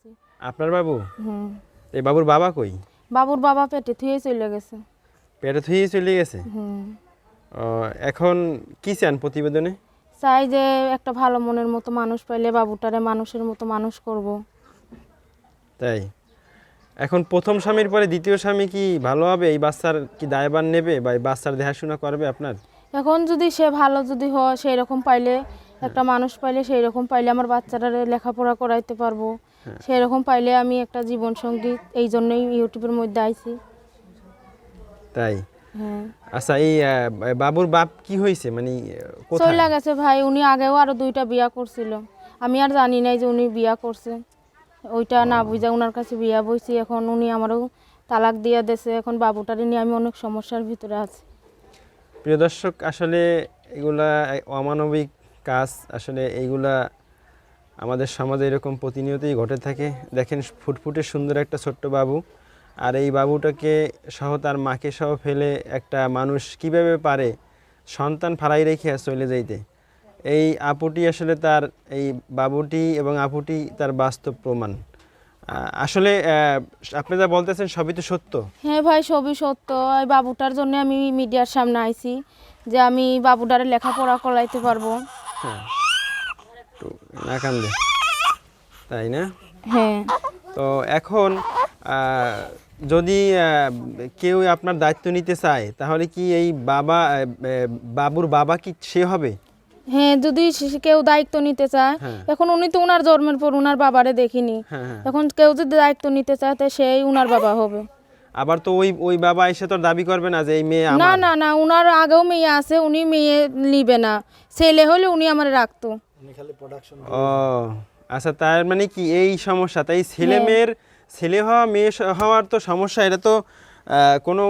করছি। আপনার বাবু? হুম। এই বাবুর বাবা কই? বাবুর বাবা পেটে থুয়ে চলে গেছে। পেটে থুয়ে চলে গেছে? হুম। এখন কি চান প্রতিবেদনে? চাই যে একটা ভালো মনের মতো মানুষ পাইলে বাবুটারে মানুষের মতো মানুষ করব। তাই এখন প্রথম স্বামীর পরে দ্বিতীয় স্বামী কি ভালো হবে? এই বাচ্চার কি দায়ভার নেবে বা এই বাচ্চার দেখাশোনা করবে আপনার? এখন যদি সে ভালো যদি হয় সেই রকম পাইলে, একটা মানুষ পাইলে সেই রকম পাইলে আমার বাচ্চাটারে লেখাপড়া করাইতে পারবো। সেই রকম পাইলে আমি একটা জীবন সঙ্গী, এই জন্যই ইউটিউবের মধ্যে আইছি। তাই? হ্যাঁ। আচ্ছা, এই বাবুর বাপ কি হয়েছে, মানে কোথায়? চইলা গেছে ভাই, উনি আগেও আরো 2টা বিয়া করছিল। আমি আর জানি নাই যে উনি বিয়া করছে, ওইটা না বুঝা উনার কাছে বিয়া বইছি। এখন উনি আমারও তালাক দিয়া দিয়েছে। এখন বাবুটারে নিয়ে আমি অনেক সমস্যার ভিতরে আছি। প্রিয় দর্শক, আসলে এগুলা অমানবিক কাজ, আসলে এইগুলা আমাদের সমাজে এরকম প্রতিনিয়তই ঘটে থাকে। দেখেন ফুটফুটে সুন্দর একটা ছোট্ট বাবু, আর এই বাবুটাকে সহ তার মাকে সহ ফেলে একটা মানুষ কিভাবে পারে সন্তান ফালাই রেখে চলে যাইতে। এই আপুটি আসলে তার, এই বাবুটি এবং আপুটি তার বাস্তব প্রমাণ। আসলে আপনি যা বলতেছেন সবই তো সত্য। হ্যাঁ ভাই, সবই সত্য। এই বাবুটার জন্য আমি মিডিয়ার সামনে আইছি যে আমি বাবুটারে লেখাপড়া করাইতে পারবো। হ্যাঁ, একটু না কান্দে, তাই না? হ্যাঁ। তো এখন যদি কেউ আপনার দায়িত্ব নিতে চায়, তাহলে কি এই বাবুর বাবা কি সে হবে? হ্যাঁ, যদি কেউ দায়িত্ব নিতে চায়। হ্যাঁ। এখন উনি তো উনার জন্মের পর উনার বাবারে দেখিনি। হ্যাঁ, হ্যাঁ। এখন কেউ যদি দায়িত্ব নিতে চায় তো সেই উনার বাবা হবে। আবার তো ওই বাবা এসে তো দাবি করবে না যে এই মেয়ে না আমার। না না, উনার আগেও মেয়ে আছে, উনি মেয়ে নিবে না। ছেলে হলে উনি আমার রাখতো। ও আচ্ছা, তার মানে কি এই সমস্যা? তাই ছেলে হ্যাঁ। মেয়ের, ছেলে হওয়া মেয়ে হওয়ার তো সমস্যা, এটা তো কোনো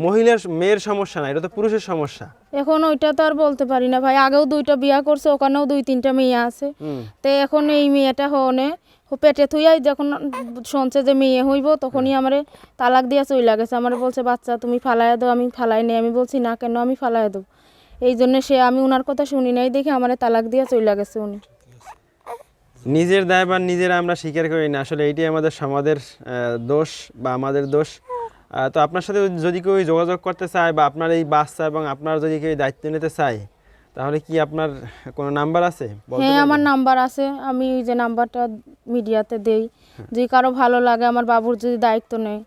মহিলার মেয়ের সমস্যা না, এটা তো পুরুষের সমস্যা। এখন ওইটা তো আর বলতে পারি না ভাই। আগেও 2টা বিয়া করছে, ওখানেও 2-3টা মেয়ে আছে। তো এখন এই মেয়েটা হনে পেটে থুইয়াই যখন শুনছে যে মেয়ে হইব, তখনই আমারে তালাক দিয়া চইলা গেছে। আমার বলছে বাচ্চা তুমি ফালাইয়া দাও। আমি ফালাই নেই। আমি বলছি না, কেন আমি ফালাইয়া দেবো? এই জন্য আমি উনার কথা শুনি নাই দেখে আমারে তালাক দিয়া চইলা গেছে উনি। নিজের দায়ভার নিজেরা আমরা স্বীকার করি না, আসলে এইটাই আমাদের সমাজের দোষ বা আমাদের দোষ। তো আপনার সাথে যদি কেউ যোগাযোগ করতে চায় বা আপনার এই বাচ্চা এবং আপনার যদি কেউ দায়িত্ব নিতে চায়, তাহলে কি আপনার কোনো নাম্বার আছে? হ্যাঁ, আমার নাম্বার আছে। আমি ওই যে নাম্বারটা মিডিয়াতে দেই, যদি কারো ভালো লাগে আমার বাবুর যদি দায়িত্ব নেয়।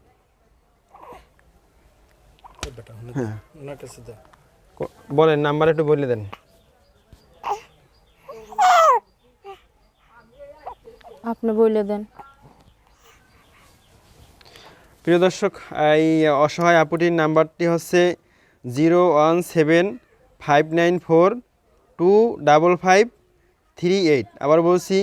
বলেন, নাম্বার একটু বলে দেন। আপনি বলে দেন। প্রিয় দর্শক, এই অসহায় আপুটির নাম্বারটি হচ্ছে 01759425538। আবার বলছি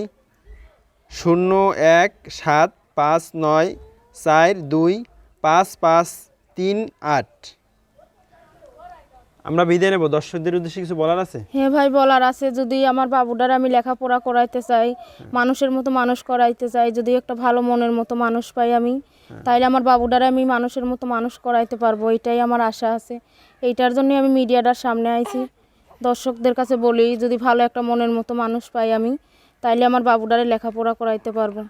01759425538। আমরা বিদায় নেব। দর্শকদের উদ্দেশ্যে কিছু বলার আছে? হ্যাঁ ভাই, বলার আছে। যদি আমার বাবুটার আমি লেখাপড়া করাইতে চাই, মানুষের মতো মানুষ করাইতে চাই, যদি একটা ভালো মনের মতো মানুষ পাই আমি, তাইলে আমার বাবুটারে আমি মানুষের মতো মানুষ করাইতে পারবো। এটাই আমার আশা আছে। এইটার জন্যই আমি মিডিয়াটার সামনে আইছি। দর্শকদের কাছে বলি, যদি ভালো একটা মনের মতো মানুষ পাই আমি, তাইলে আমার বাবুটারে লেখাপড়া করাইতে পারবো।